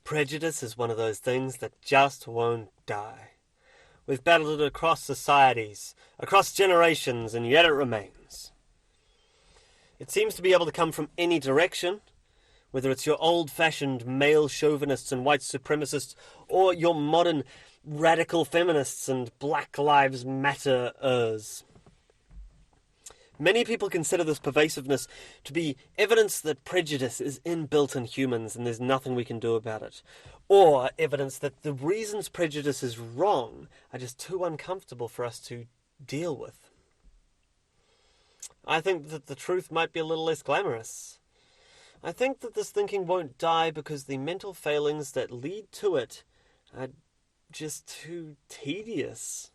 Prejudice is one of those things that just won't die. We've battled it across societies, across generations, and yet it remains. It seems to be able to come from any direction, whether it's your old-fashioned male chauvinists and white supremacists, or your modern radical feminists and Black Lives Matter-ers. Many people consider this pervasiveness to be evidence that prejudice is inbuilt in humans and there's nothing we can do about it. Or evidence that the reasons prejudice is wrong are just too uncomfortable for us to deal with. I think that the truth might be a little less glamorous. I think that this thinking won't die because the mental failings that lead to it are just too tedious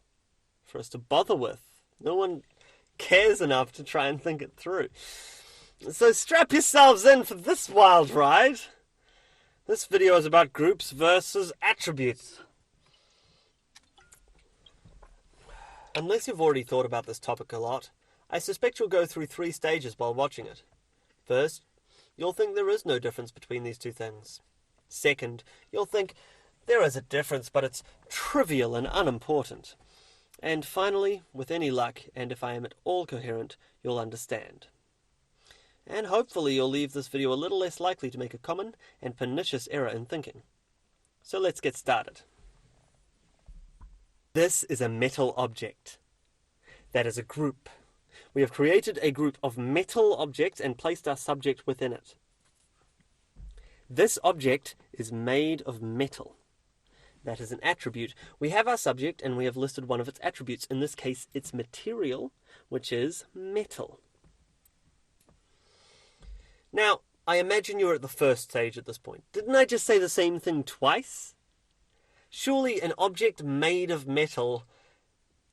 for us to bother with. No one cares enough to try and think it through. So strap yourselves in for this wild ride. This video is about groups versus attributes. Unless you've already thought about this topic a lot, I suspect you'll go through 3 stages while watching it. First, you'll think there is no difference between these two things. Second, you'll think there is a difference, but it's trivial and unimportant. And finally, with any luck, and if I am at all coherent, you'll understand. And hopefully you'll leave this video a little less likely to make a common and pernicious error in thinking. So let's get started. This is a metal object. That is a group. We have created a group of metal objects and placed our subject within it. This object is made of metal. That is an attribute. We have our subject and we have listed one of its attributes. In this case, its material, which is metal. Now, I imagine you're at the first stage at this point. Didn't I just say the same thing twice? Surely an object made of metal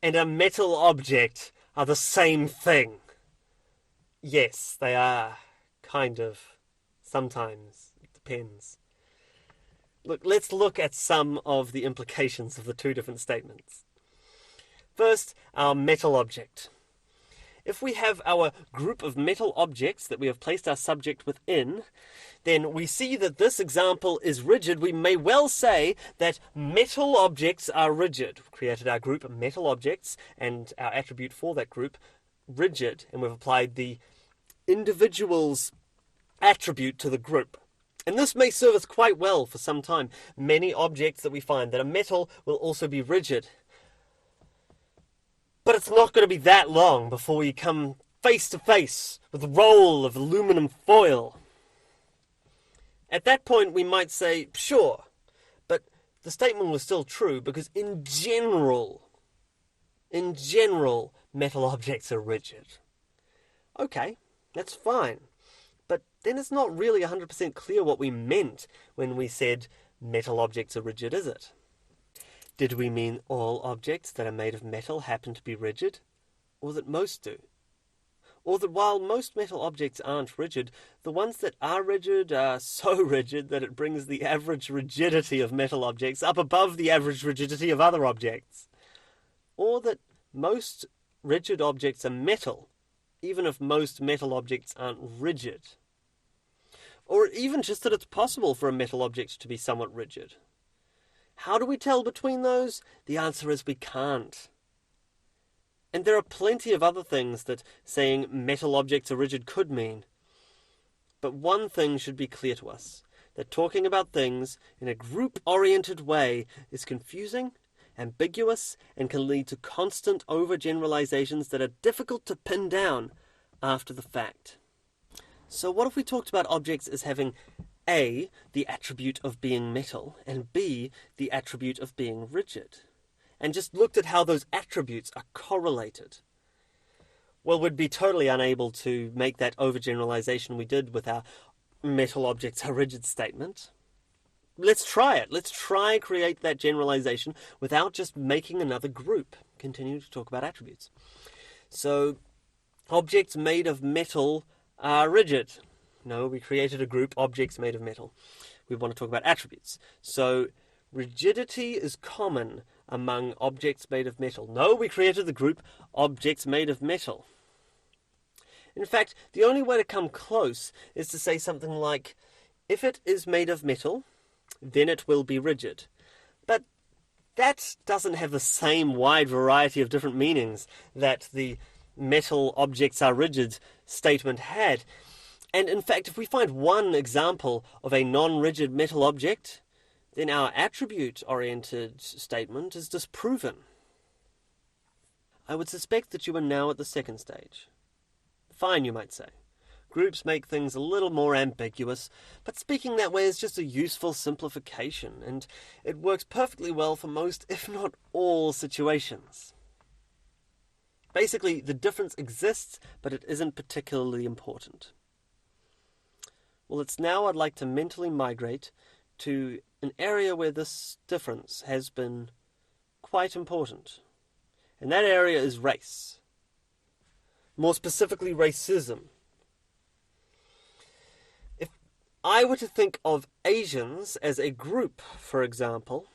and a metal object are the same thing. Yes, they are. Kind of. Sometimes. It depends. Look, let's look at some of the implications of the 2 different statements. First, our metal object. If we have our group of metal objects that we have placed our subject within, then we see that this example is rigid. We may well say that metal objects are rigid. We've created our group of metal objects and our attribute for that group, rigid, and we've applied the individual's attribute to the group. And this may serve us quite well for some time. Many objects that we find that are metal will also be rigid. But it's not going to be that long before we come face to face with a roll of aluminum foil. At that point we might say, sure, but the statement was still true because in general, metal objects are rigid. Okay, that's fine. But then it's not really 100% clear what we meant when we said metal objects are rigid, is it? Did we mean all objects that are made of metal happen to be rigid? Or that most do? Or that while most metal objects aren't rigid, the ones that are rigid are so rigid that it brings the average rigidity of metal objects up above the average rigidity of other objects? Or that most rigid objects are metal, even if most metal objects aren't rigid? Or even just that it's possible for a metal object to be somewhat rigid? How do we tell between those? The answer is we can't. And there are plenty of other things that saying metal objects are rigid could mean. But one thing should be clear to us, that talking about things in a group-oriented way is confusing, ambiguous, and can lead to constant overgeneralizations that are difficult to pin down after the fact. So what if we talked about objects as having A, the attribute of being metal, and B, the attribute of being rigid, and just looked at how those attributes are correlated? Well, we'd be totally unable to make that overgeneralization we did with our metal objects are rigid statement. Let's try it. Let's try create that generalization without just making another group. Continue to talk about attributes. So, objects made of metal are rigid. No, we created a group, objects made of metal. We want to talk about attributes. So, rigidity is common among objects made of metal. No, we created the group, objects made of metal. In fact, the only way to come close is to say something like, if it is made of metal, then it will be rigid. But that doesn't have the same wide variety of different meanings that the metal objects are rigid statement had. And in fact, if we find one example of a non-rigid metal object, then our attribute-oriented statement is disproven. I would suspect that you are now at the second stage. Fine, you might say. Groups make things a little more ambiguous, but speaking that way is just a useful simplification, and it works perfectly well for most, if not all, situations. Basically, the difference exists, but it isn't particularly important. Well, it's now I'd like to mentally migrate to an area where this difference has been quite important. And that area is race. More specifically, racism. If I were to think of Asians as a group, for example,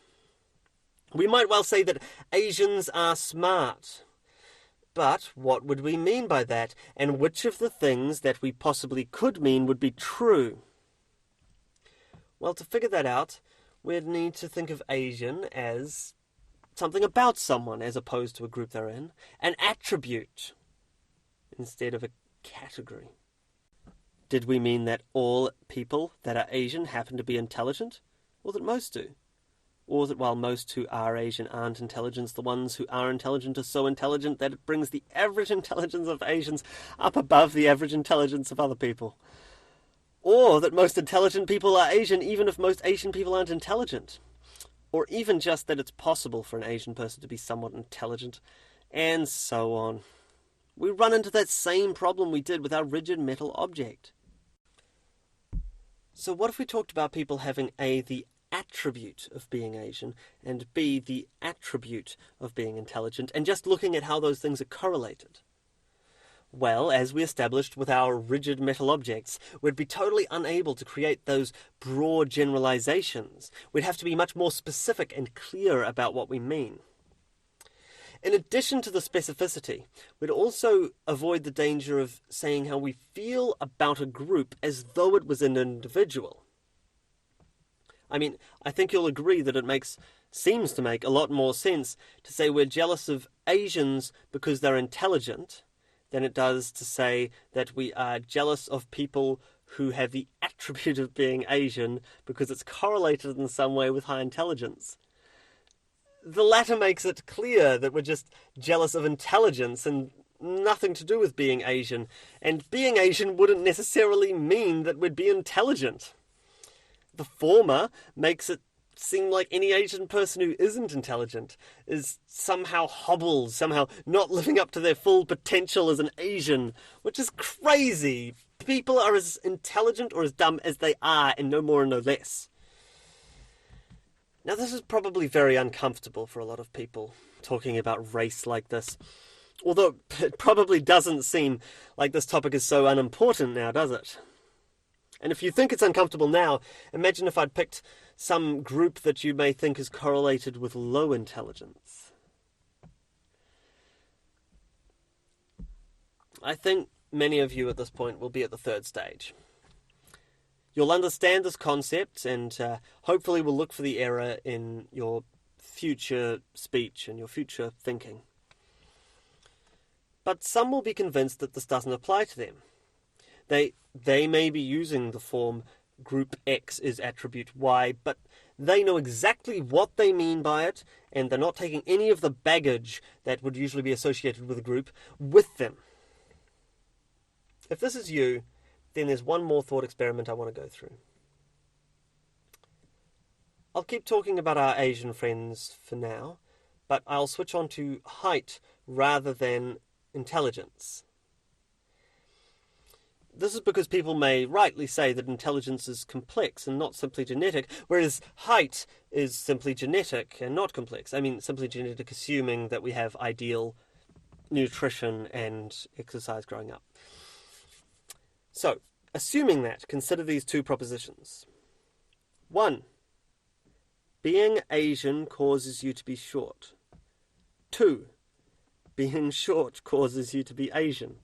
we might well say that Asians are smart. But what would we mean by that? And which of the things that we possibly could mean would be true? Well, to figure that out, we'd need to think of Asian as something about someone as opposed to a group they're in, an attribute instead of a category. Did we mean that all people that are Asian happen to be intelligent? Or that most do? Or that while most who are Asian aren't intelligent, the ones who are intelligent are so intelligent that it brings the average intelligence of Asians up above the average intelligence of other people? Or that most intelligent people are Asian even if most Asian people aren't intelligent? Or even just that it's possible for an Asian person to be somewhat intelligent, and so on. We run into that same problem we did with our rigid metal object. So what if we talked about people having A, the attribute of being Asian, and B, the attribute of being intelligent, and just looking at how those things are correlated? Well, as we established with our rigid metal objects, we'd be totally unable to create those broad generalizations. We'd have to be much more specific and clear about what we mean. In addition to the specificity, we'd also avoid the danger of saying how we feel about a group as though it was an individual. I mean, I think you'll agree that it seems to make a lot more sense to say we're jealous of Asians because they're intelligent than it does to say that we are jealous of people who have the attribute of being Asian because it's correlated in some way with high intelligence. The latter makes it clear that we're just jealous of intelligence and nothing to do with being Asian, and being Asian wouldn't necessarily mean that we'd be intelligent. The former makes it seem like any Asian person who isn't intelligent is somehow hobbled, somehow not living up to their full potential as an Asian, which is crazy. People are as intelligent or as dumb as they are, and no more and no less. Now, this is probably very uncomfortable for a lot of people, talking about race like this. Although it probably doesn't seem like this topic is so unimportant now, does it? And if you think it's uncomfortable now, imagine if I'd picked some group that you may think is correlated with low intelligence. I think many of you at this point will be at the third stage. You'll understand this concept and hopefully will look for the error in your future speech and your future thinking. But some will be convinced that this doesn't apply to them. They may be using the form group X is attribute Y, but they know exactly what they mean by it, and they're not taking any of the baggage that would usually be associated with a group with them. If this is you, then there's one more thought experiment I want to go through. I'll keep talking about our Asian friends for now, but I'll switch on to height rather than intelligence. This is because people may rightly say that intelligence is complex and not simply genetic, whereas height is simply genetic and not complex. I mean, simply genetic, assuming that we have ideal nutrition and exercise growing up. So, assuming that, consider these two propositions. 1. Being Asian causes you to be short. 2. Being short causes you to be Asian.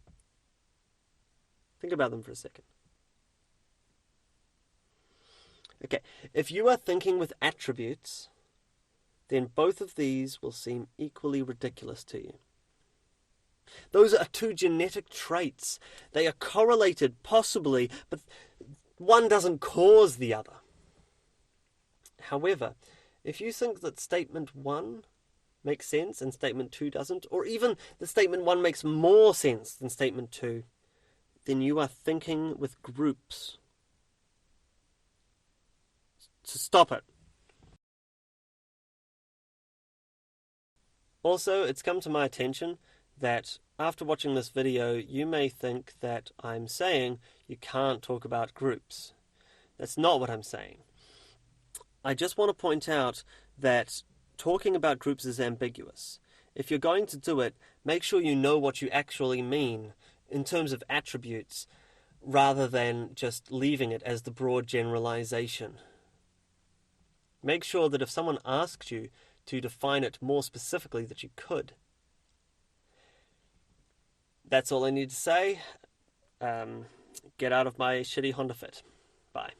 Think about them for a second. Okay, if you are thinking with attributes, then both of these will seem equally ridiculous to you. Those are two genetic traits. They are correlated, possibly, but one doesn't cause the other. However, if you think that statement 1 makes sense and statement 2 doesn't, or even the statement 1 makes more sense than statement 2, then you are thinking with groups. So stop it. Also, it's come to my attention that after watching this video, you may think that I'm saying you can't talk about groups. That's not what I'm saying. I just want to point out that talking about groups is ambiguous. If you're going to do it, make sure you know what you actually mean in terms of attributes, rather than just leaving it as the broad generalization. Make sure that if someone asks you to define it more specifically, that you could. That's all I need to say. Get out of my shitty Honda Fit. Bye.